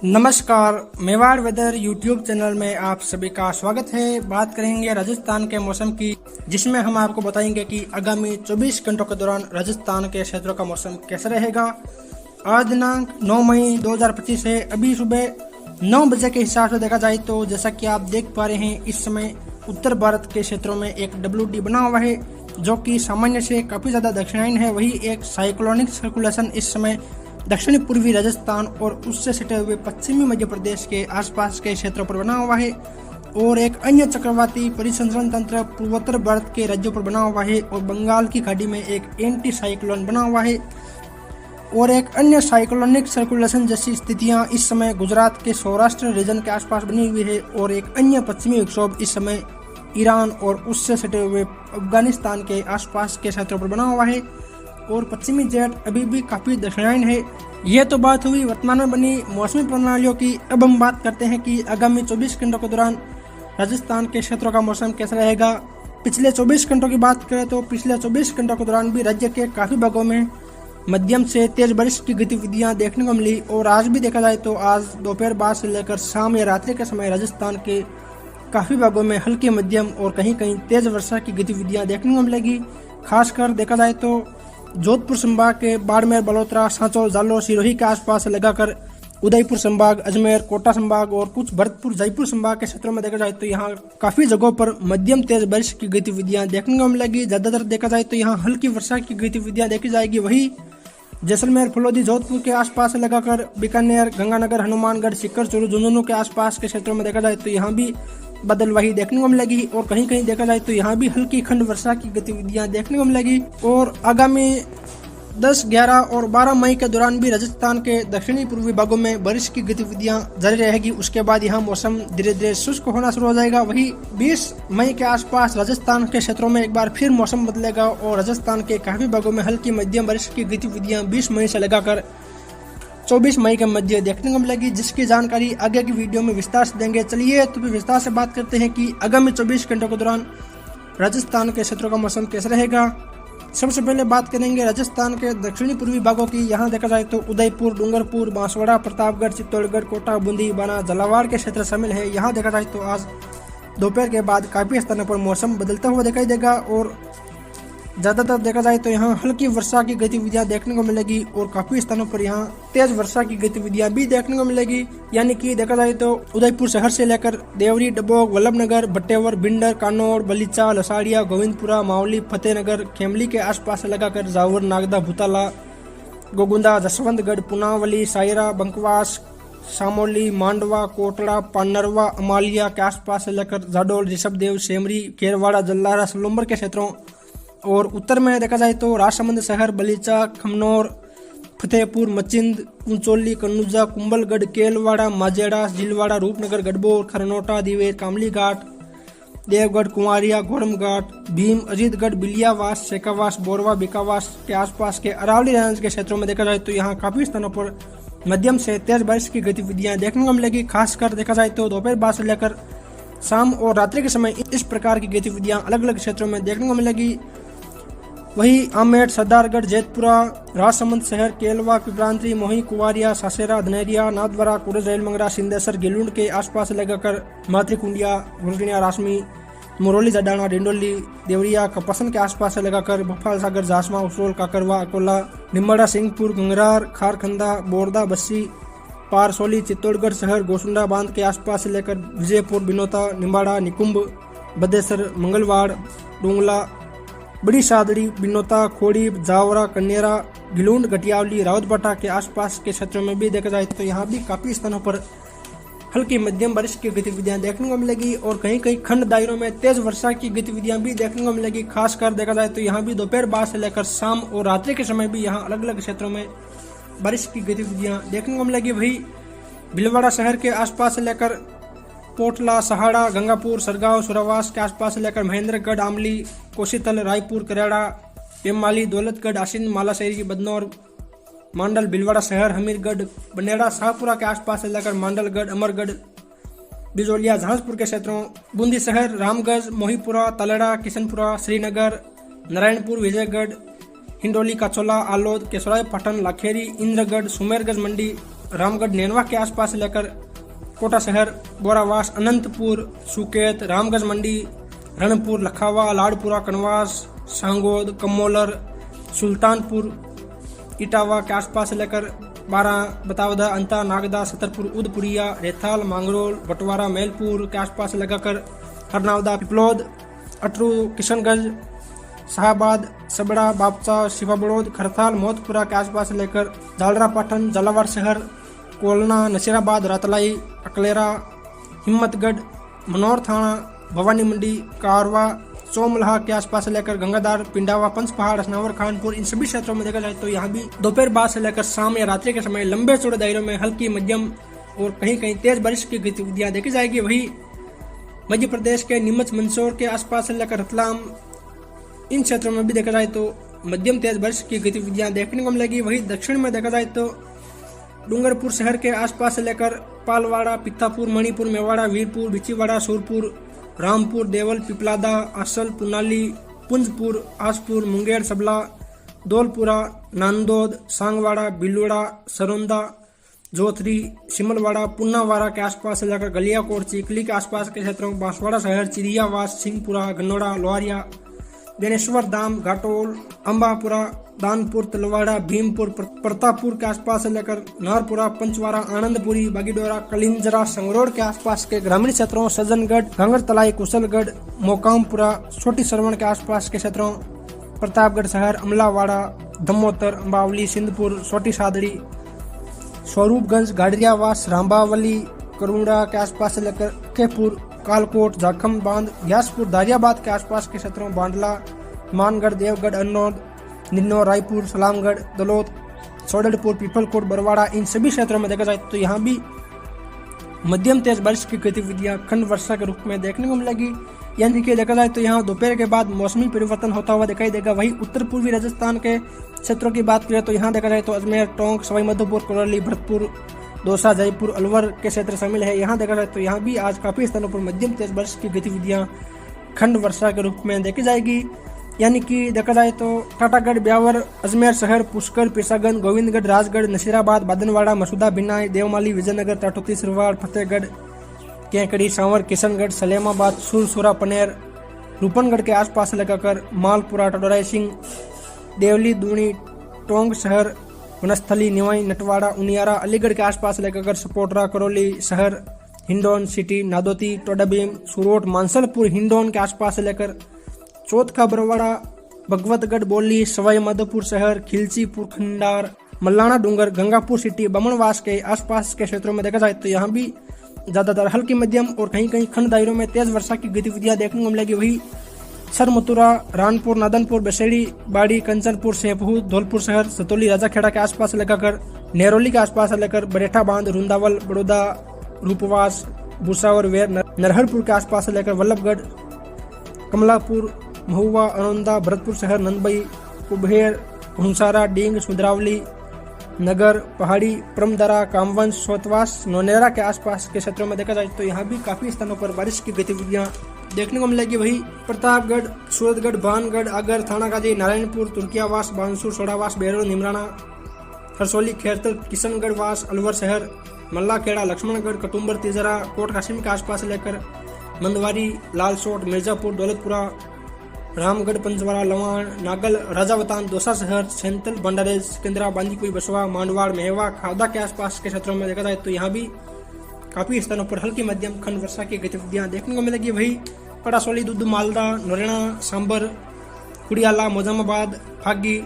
नमस्कार, Mewar weather YouTube channel में आप सभी का स्वागत है। बात करेंगे राजस्थान के मौसम की, जिसमें हम आपको बताएंगे कि आगामी 24 घंटों के दौरान राजस्थान के क्षेत्रों का मौसम कैसा रहेगा। आज दिनांक 9 मई 2025 है। अभी सुबह 9 बजे के हिसाब से देखा जाए तो जैसा कि आप देख पा रहे हैं, इस समय उत्तर भारत के क्षेत्रों में एक WD बना हुआ है जो कि सामान्य से काफी ज्यादा दक्षिणायन है। वही एक साइक्लोनिक सर्कुलेशन इस समय दक्षिणी पूर्वी राजस्थान और उससे सटे हुए पश्चिमी मध्य प्रदेश के आसपास के क्षेत्रों पर बना हुआ है और एक अन्य चक्रवाती परिसंचरण तंत्र पूर्वोत्तर भारत के राज्यों पर बना हुआ है और बंगाल की खाड़ी में एक एंटी साइक्लोन बना हुआ है और एक अन्य साइक्लोनिक सर्कुलेशन जैसी स्थितियां इस समय गुजरात के सौराष्ट्र रीजन के आसपास बनी हुई है और एक अन्य पश्चिमी विक्षोभ इस समय ईरान और उससे सटे हुए अफगानिस्तान के आसपास के क्षेत्रों पर बना हुआ है और पश्चिमी जेट अभी भी काफी दक्षिणायन है। यह तो बात हुई वर्तमान में बनी मौसमी प्रणालियों की। अब हम बात करते हैं कि आगामी 24 घंटों के दौरान राजस्थान के क्षेत्रों का मौसम कैसा रहेगा। पिछले 24 घंटों की बात करें तो पिछले 24 घंटों के दौरान भी राज्य के काफी भागों में मध्यम से तेज बारिश की गतिविधियां देखने को मिली और आज भी देखा जाए तो आज दोपहर बाद से लेकर शाम या रात्रि के समय राजस्थान के काफी भागों में हल्की मध्यम और कहीं कहीं तेज वर्षा की गतिविधियां देखने को मिलेगी। खासकर देखा जाए तो जोधपुर संभाग के बाड़मेर, बलोत्रा, सांचौर, जालोर, सिरोही के आसपास लगाकर उदयपुर संभाग, अजमेर, कोटा संभाग और कुछ भरतपुर, जयपुर संभाग के क्षेत्रों में देखा जाए तो यहाँ काफी जगहों पर मध्यम तेज बारिश की गतिविधियां देखने को मिलेगी। ज्यादातर देखा जाए तो यहाँ हल्की वर्षा की गतिविधियां देखी जाएगी। वही जैसलमेर, फलोदी, जोधपुर के आसपास लगाकर बीकानेर, गंगानगर, हनुमानगढ़, सीकर, चूरू, झुंझुनू के आसपास के क्षेत्रों में देखा जाए तो यहाँ भी बदलवाही देखने को मिलेगी और कहीं कहीं देखा जाए तो यहाँ भी हल्की खंड वर्षा की गतिविधियां देखने को मिलेगी। और आगामी 10, 11 और 12 मई के दौरान भी राजस्थान के दक्षिणी पूर्वी भागों में बारिश की गतिविधियां जारी रहेगी। उसके बाद यहाँ मौसम धीरे धीरे शुष्क होना शुरू हो जाएगा। वही 20 मई के आसपास राजस्थान के क्षेत्रों में एक बार फिर मौसम बदलेगा और राजस्थान के काफी भागों में हल्की मध्यम बारिश की गतिविधियां 20 मई से लगाकर 24 मई के मध्य देखने को मिलेगी, जिसकी जानकारी आगे की वीडियो में विस्तार से देंगे। चलिए तो फिर विस्तार से बात करते हैं कि आगामी 24 घंटों के दौरान राजस्थान के क्षेत्रों का मौसम कैसा रहेगा। सबसे पहले बात करेंगे राजस्थान के दक्षिणी पूर्वी भागों की। यहाँ देखा जाए तो उदयपुर, डूंगरपुर, बांसवाड़ा, प्रतापगढ़, चित्तौड़गढ़, कोटा, बूंदी, बाना, झालावाड़ के क्षेत्र शामिल है। यहाँ देखा जाए तो आज दोपहर के बाद काफी स्थानों पर मौसम बदलता हुआ दिखाई देगा और ज्यादातर देखा जाए तो यहाँ हल्की वर्षा की गतिविधियां देखने को मिलेगी और काफी स्थानों पर यहाँ तेज वर्षा की गतिविधियां भी देखने को मिलेगी। यानी कि देखा जाए तो उदयपुर शहर से लेकर देवरी, डबोक, वल्लभनगर, भट्टेवर, भिंडर, कानौर, बलीचा, लसाड़िया, गोविंदपुरा, मावली, फतेहनगर, खेमली के आसपास लगाकर जावर, नागदा, भूताला, गोगुंदा, जसवंतगढ़, पुनावली, सायरा, बंकवास, शामोली, मांडवा, कोटड़ा, पानरवा, अमालिया के आसपास से लेकर जाडोल, ऋषभदेव, सेमरी, खेरवाड़ा, जल्लारा, सलोम्बर के क्षेत्रों और उत्तर में देखा जाए तो राजसमंद शहर, बलीचा, खमनौर, फतेहपुर, मचिंद, कुंचोली, कन्नुजा, कुंभलगढ़, केलवाड़ा, माजेड़ा, झीलवाड़ा, रूपनगर, गढ़बोर, खरनोटा, दिवेर, कामली घाट, देवगढ़, कुंवारिया, घोड़म घाट, भीम, अजीतगढ़, बिलियावास, शेखावास, बोरवा, बिकावास के आसपास के अरावली रेंज के क्षेत्रों में देखा जाए तो यहाँ काफी स्थानों पर मध्यम से तेज बारिश की गतिविधियां देखने को मिलेगी। खासकर देखा जाए तो दोपहर बाद से लेकर शाम और रात्रि के समय इस प्रकार की गतिविधियां अलग अलग क्षेत्रों में देखने को मिलेगी। वही आमेर, सरदारगढ़, जेतपुरा, राजसमंद शहर, केलवा, पिपरांतरी, मोही, कुवारिया, सासेरा, धनेरिया, नाथद्वारा, कुरज, रेलमंगरा, सिंदेसर, गिलुंड के आसपास लगाकर मातृकुंडिया, गुरडिया, रासमी, मुरौली, जडाना, डिंडोली, देवरिया, कपसन के आसपास से लगाकर भोपाल सागर, जासमा, उसरोल, काकरवा, अकोला, निम्बाड़ा, सिंहपुर, गंगरार, खारखंदा, बोरदा, बस्सी, पारसोली, चित्तौड़गढ़ शहर, गोसुंडा बांध के आसपास से लेकर विजयपुर, बिनोता, निम्बाड़ा, निकुंभ, बदेसर, मंगलवाड़, डोंगला, बड़ी सादड़ी, बिनोता, खोड़ी, जावरा, कन्नेरा, गिलूंड, गटियावली, रावतबाटा के आसपास के क्षेत्रों में भी देखा जाए तो यहाँ भी काफी स्थानों पर हल्की मध्यम बारिश की गतिविधियां देखने को मिलेगी और कहीं कहीं खंड दायरों में तेज वर्षा की गतिविधियां भी देखने को मिलेगी। खासकर देखा जाए तो यहाँ भी दोपहर बाद से लेकर शाम और रात्रि के समय भी यहाँ अलग अलग क्षेत्रों में बारिश की गतिविधियां देखने को मिलेगी। वही भीलवाड़ा शहर के आसपास से लेकर कोटला, सहाड़ा, गंगापुर, सरगांव, सुरावास के आसपास से लेकर महेंद्रगढ़, आमली, कोशीतल, रायपुर, करेड़ा, पेमाली, दौलतगढ़, आसिन, मालाशेरी, बदनौर, मांडल, भीलवाड़ा शहर, हमीरगढ़, बनेड़ा, शाहपुरा के आसपास से लेकर मांडलगढ़, अमरगढ़, बिजोलिया, जहाजपुर के क्षेत्रों, बूंदी शहर, रामगंज, मोहीपुरा, तलेड़ा, किशनपुरा, श्रीनगर, नारायणपुर, विजयगढ़, हिंडोली, काचोला, आलोद, केसराय, पाटन, लाखेरी, इंद्रगढ़, सुमेरगंज मंडी, रामगढ़ नेनवा के आसपास से लेकर कोटा शहर, बोरावास, अनंतपुर, सुकेत, रामगंज मंडी, रणपुर, लखावा, लाड़पुरा, कनवास, सांगोद, कमोलर, सुल्तानपुर, इटावा के आसपास से लेकर बारा, बतावदा, अंता, नागदा, सतरपुर, उदपुरिया, रेथाल, मांगरोल, बटवारा, मैलपुर के आसपास से लगाकर हरनावदा, पिपलोद, अटरू, किशनगंज, शाहबाद, सबड़ा, बापचा, शिवाबड़ोद, खरथाल, मोहतपुरा के आसपास से लेकर दालरा पाटन, झालावाड़ शहर, कोलना, नसीराबाद, रातलाई, अकलेरा, हिम्मतगढ़, मनोर थाना, भवानी मंडी, कारवा, सोमलहा के आसपास से लेकर गंगाधार, पिंडावा, पंचपहाड़, असनावर, खानपुर, इन सभी क्षेत्रों में देखा जाए तो यहाँ भी दोपहर बाद से लेकर शाम या रात्रि के समय लंबे चौड़े दायरों में हल्की, मध्यम और कहीं कहीं तेज बारिश की गतिविधियां देखी जाएगी। वही मध्य प्रदेश के नीमच, मंदसौर के आसपास से लेकर रतलाम, इन क्षेत्रों में भी देखा जाए तो मध्यम तेज बारिश की गतिविधियां देखने को मिलेगी। वही दक्षिण में देखा जाए तो डूंगरपुर शहर के आसपास से लेकर पालवाड़ा, पित्तापुर, मणिपुर, मेवाड़ा, वीरपुर, बिचीवाड़ा, सूरपुर, रामपुर, देवल, पिपलादा, आसल, पुनाली, पुंजपुर, आसपुर, मुंगेर, सबला, दौलपुरा, नांदोद, सांगवाड़ा, बिलुड़ा, सरोंदा, जोथरी, सिमलवाड़ा, पुन्नावाड़ा के आसपास से लेकर गलियाकोट, चिकली के आसपास के क्षेत्रों, बांसवाड़ा शहर, चिरियावास, सिंहपुरा, गन्नौड़ा, लोहारिया, बेनेश्वर धाम, घाटोल, अम्बापुरा, दानपुर, तलवाड़ा, भीमपुर, प्रतापपुर के आसपास से लेकर नारपुरा, पंचवारा, आनंदपुरी, बागीडोरा, कलिंजरा, संगरोड़ के आसपास के ग्रामीण क्षेत्रों, सज्जनगढ़, घंगरतलाई, कुशलगढ़, मोकामपुरा, छोटी सरवण के आसपास के क्षेत्रों, प्रतापगढ़ शहर, अमलावाड़ा, धमोतर, अम्बावली, सिंधपुर, छोटी सादड़ी, स्वरूपगंज, गाड़ियावास, रामबावली, करुड़ा के आसपास से लेकर केपुर, कालकोट, जाखम बांध, ग्यासपुर, दारियाबाद के आसपास के क्षेत्रों, बांडला, मानगढ़, देवगढ़, अन्नौद, निन्नौर, रायपुर, सलामगढ़, दलोत, सोडलपुर, पीपलकोट, बरवाड़ा, इन सभी क्षेत्रों में देखा जाए तो यहाँ भी मध्यम तेज बारिश की गतिविधियां खंड वर्षा के रूप में देखने को मिलेगी। यानी कि देखा जाए तो यहाँ दोपहर के बाद मौसमी परिवर्तन होता हुआ दिखाई देगा। वही उत्तर पूर्वी राजस्थान के क्षेत्रों की बात करें तो यहाँ देखा जाए तो अजमेर, टोंक, सवाई माधोपुर, करौली, भरतपुर, दौसा, जयपुर, अलवर के क्षेत्र शामिल है। यहाँ देखा जाए तो यहाँ भी आज काफी स्थानों पर मध्यम तेज बारिश की गतिविधियां खंड वर्षा के रूप में देखी जाएगी। यानी कि देखा जाए तो टाटागढ़, ब्यावर, अजमेर शहर, पुष्कर, पिरसागंज, गोविंदगढ़, राजगढ़, नसीराबाद, बादनवाड़ा, मसूदा, बिनाई, देवमाली, विजयनगर, टाटोती, सिरवाड़, फतेहगढ़, केकड़ी, सांवर, किशनगढ़, सलेमाबाद, सुरसुरा, पनेर, रूपनगढ़ के आसपास लगाकर मालपुरा, टडोराई सिंह, देवली, दूनी, टोंक शहर, वनस्थली, निवाई, नटवाड़ा, उनियारा, अलीगढ़ के आसपास लगाकर सपोटरा, करौली शहर, हिंडौन सिटी, नादोती, टोडाभीम, सुरोट, मानसलपुर, हिंडौन के आसपास से लेकर चौथका, बरवाड़ा, भगवतगढ़, बोली, सवाई माधोपुर शहर, खिलचीपुर, खंडार, मल्लाना डूंगर, गंगापुर सिटी, बमनवास के आसपास के क्षेत्रों में देखा जाए तो यहाँ भी ज्यादातर हल्की, मध्यम और कहीं कहीं खंड दायरों में तेज वर्षा की गतिविधियां देखने को मिलेगी। वही सरमथुरा, रानपुर, नादनपुर, बसेड़ी, बाड़ी, कंचनपुर, सेपहू, धौलपुर शहर, सतोली, राजाखेड़ा के आसपास लगाकर नेरोली के आसपास लेकर बरेठा बांध, रुंदावल, बड़ौदा, रूपवास, भूसावर, वेर, नरहरपुर के आसपास लेकर वल्लभगढ़, कमलापुर, महुआ, अनौंदा, भरतपुर शहर, नंदबई, कुबेर, हुंसारा, डींग, सुंदरावली, नगर, पहाड़ी, प्रमदरा, कामवंश, सोतवास, नौनेरा के आसपास के क्षेत्रों में देखा जाए तो यहाँ भी काफी स्थानों पर बारिश की गतिविधियां देखने को मिलेगी। वही प्रतापगढ़, सूरतगढ़, भानगढ़, आगर, थानागाजी, नारायणपुर, तुर्कियावास, बांसुर, सोडावास, बेरोल, निमराना, खरसोली, खेरतल, किशनगढ़वास, अलवर शहर, मल्लाखेड़ा, लक्ष्मणगढ़, कटुम्बर, तिजरा, कोट कासिम के आसपास लेकर मंदवारी, लालसोट, मिर्जापुर, दौलतपुरा, रामगढ़, पंचवाड़ा, लवाण, नागल, राजावतान, दौसा शहर, सेंतल, बंडारेज, सिकंदरा, बांदीकुई, बसवा, मांडवाड़, मेहवा, खावदा के आसपास के क्षेत्रों में देखा जाए तो यहाँ भी काफी स्थानों पर हल्की मध्यम खंड वर्षा की गतिविधियां देखने को मिलेगी। वही पड़ासोली, दुद्ध, मालदा, नोरेना, सांबर, कुड़ियाला, मोजामाबाद, फागी,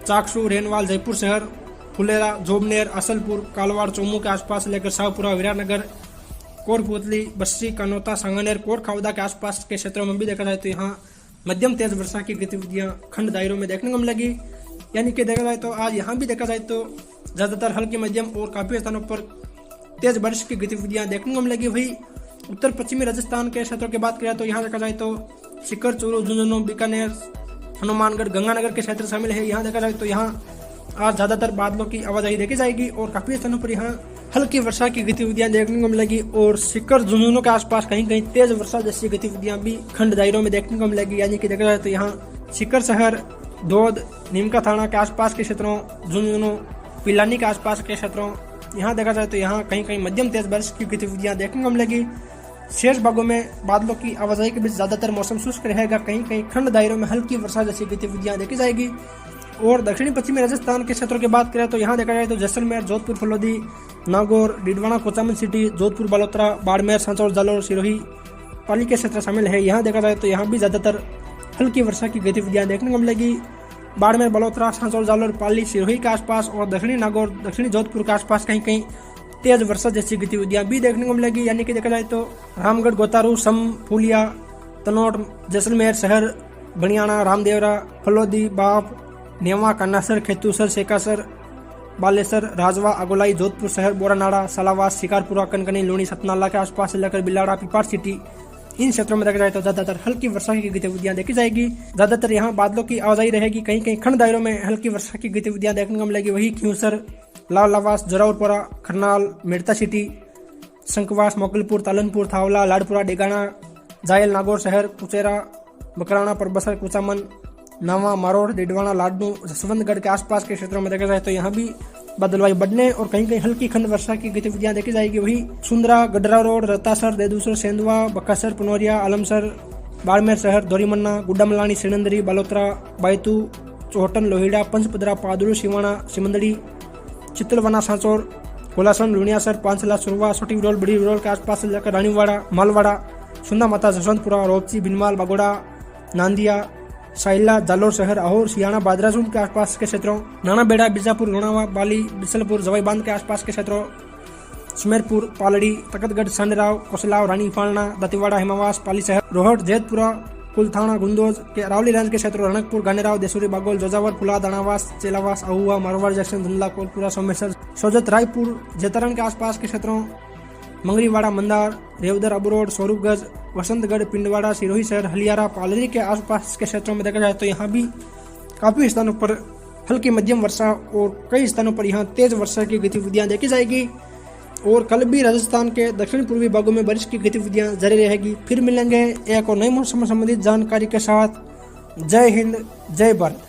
चाकसू, रेनवाल, जयपुर शहर, फुलेरा, जोबनेर, असलपुर, कालवाड़, चौमू के आसपास लेकर शाहपुरा, वीरानगर, कोटपुतली, बस्सी, कानोता, सांगानेर, कोट खावदा के आसपास के क्षेत्रों में भी देखा जाए तो यहाँ मध्यम तेज वर्षा की गतिविधियां खंड दायरों में देखने को मिलेगी। यानी कि देखा जाए तो आज यहाँ भी देखा जाए तो ज्यादातर हल्की, मध्यम और काफी स्थानों पर तेज बारिश की गतिविधियां देखने को मिलेगी। वही उत्तर पश्चिमी राजस्थान के क्षेत्रों की बात करें तो यहाँ देखा जाए तो सीकर, चूरू, झुंझुनू, बीकानेर, हनुमानगढ़, गंगानगर के क्षेत्र शामिल है। यहाँ देखा जाए तो यहाँ आज ज्यादातर बादलों की आवाजाही देखी जाएगी और काफी स्थानों पर यहाँ हल्की वर्षा की गतिविधियां देखने को मिलेगी और सीकर, झुंझुनू के आसपास कहीं कहीं तेज वर्षा जैसी गतिविधियां भी खंड दायरों में देखने को मिलेगी। यानी कि देखा जाए तो यहाँ सीकर शहर, धोद, नीमका थाना के आसपास के क्षेत्रों, झुंझुनू, पिलानी के आसपास के क्षेत्रों, यहाँ देखा जाए तो यहाँ कहीं कहीं मध्यम तेज बारिश की गतिविधियां देखने को मिलेगी। शेष भागों में बादलों की आवाजाही के बीच ज्यादातर मौसम शुष्क रहेगा। कहीं कहीं खंड दायरों में हल्की वर्षा जैसी गतिविधियां देखी जाएगी। और दक्षिणी पश्चिमी राजस्थान के क्षेत्रों की बात करें तो यहाँ देखा जाए तो जैसलमेर, जोधपुर, फलोदी, नागौर, डीडवाना, कोचामन सिटी, जोधपुर, बालोतरा, बाड़मेर, सांचौर, जालोर, सिरोही, पाली के क्षेत्र शामिल है। यहाँ देखा जाए तो यहाँ भी ज्यादातर हल्की वर्षा की गतिविधियां देखने को मिलेगी। बाड़मेर, बलोतरा, सांचौर, जालोर, पाली, सिरोही के आसपास और दक्षिणी नागौर, दक्षिणी जोधपुर के आसपास कहीं कहीं तेज वर्षा जैसी गतिविधियां भी देखने को मिलेगी। यानी कि देखा जाए तो रामगढ़, गोतारू, सम, फूलिया, तनोट, जैसलमेर शहर, बनियाना, रामदेवरा, फलोदी, बाप, नेवा, कान्नासर, खेतूसर, सेकासर, बालेसर, राजवा, अगोलाई, जोधपुर शहर, बोरानाड़ा, सालावास, शिकारपुरा, कनकनी, लूणी, सतनाला के आसपास से लेकर बिलाड़ा, पिपार सिटी, इन क्षेत्रों में देखा जाए तो ज्यादातर हल्की वर्षा की गतिविधियां देखी जाएगी। ज्यादातर यहाँ बादलों की आवाजाही रहेगी। कहीं कहीं खंड दायरों में हल्की वर्षा की गतिविधियां देखने को मिलेगी। वही खियूसर, लालवास, जोरावरपुरा, खरनाल, मेड़ता सिटी, शंकवास, मोकलपुर, तालनपुर, थावला, लाड़पुरा, डेगाना, जायल, नागौर शहर, कुचेरा, बकराना, परबसर, कुचामन, नावा, मारोड़, डीडवाना, लाडनू, जसवंतगढ़ के आसपास के क्षेत्रों में देखा जाए तो यहाँ भी बादलवायु बढ़ने और कहीं कहीं हल्की खंड वर्षा की गतिविधियां देखी जाएगी। वही सुंदरा, गडरा रोड, रतासर, देदूसर, सेंधवा, बक्कासर, पनोरिया, आलमसर, बाड़मेर शहर, दोरीमन्ना, गुड्डामलानी, श्रीनंदरी, बालोतरा, बायतू, चौहटन, लोहिड़ा, पंचपदरा, पादुलू, सिवाना, सिमंदड़ी, चित्तलवाना, सांचौर, कोलासन, लुणियासर, पांचला, सुरवा, छोटी विरोल, बड़ी विरोल के आसपास से लेकर रानीवाड़ा, मालवाड़ा, सुंदा माता, जसवंतपुरा, रोपची, भिनमाल, बागोड़ा, नांदिया, साइला, जालोर शहर, अहोर, सियाना, बादराजून के आसपास के क्षेत्रों, नानाबेड़ा, बीजापुर, लोनावा, बाली, बिसलपुर, जवाई बांध के आसपास के क्षेत्रों, सुमेरपुर, पालड़ी, तकतगढ़, संडराव, कोसलाव, रानी फालना, दतिवाड़ा, हिमावास, पाली शहर, रोहट, जैतपुरा, कुलथाना, गुंदोज के अरावली रेंज के क्षेत्रों, रणकपुर, गानेराव, देसुरी, बागोल, जोजावर, फुला, दानावास, चेलावास, अहुआ, मारवाड़ जंक्शन, धुंधला, कोलपुरा, सोमेश्वर, सोजत, रायपुर, जेतरण के आसपास के क्षेत्रों, मंगरीवाड़ा, मंदार, रेवदर, अबरोड, स्वरूपगंज, वसंतगढ़, पिंडवाड़ा, सिरोही शहर, हलियारा, पालरी के आसपास के क्षेत्रों में देखा जाए तो यहाँ भी काफी स्थानों पर हल्की मध्यम वर्षा और कई स्थानों पर यहाँ तेज वर्षा की गतिविधियां देखी जाएगी। और कल भी राजस्थान के दक्षिण पूर्वी भागों में बारिश की गतिविधियां जारी रहेगी। फिर मिलेंगे एक और नए मौसम संबंधित जानकारी के साथ। जय हिंद, जय भारत।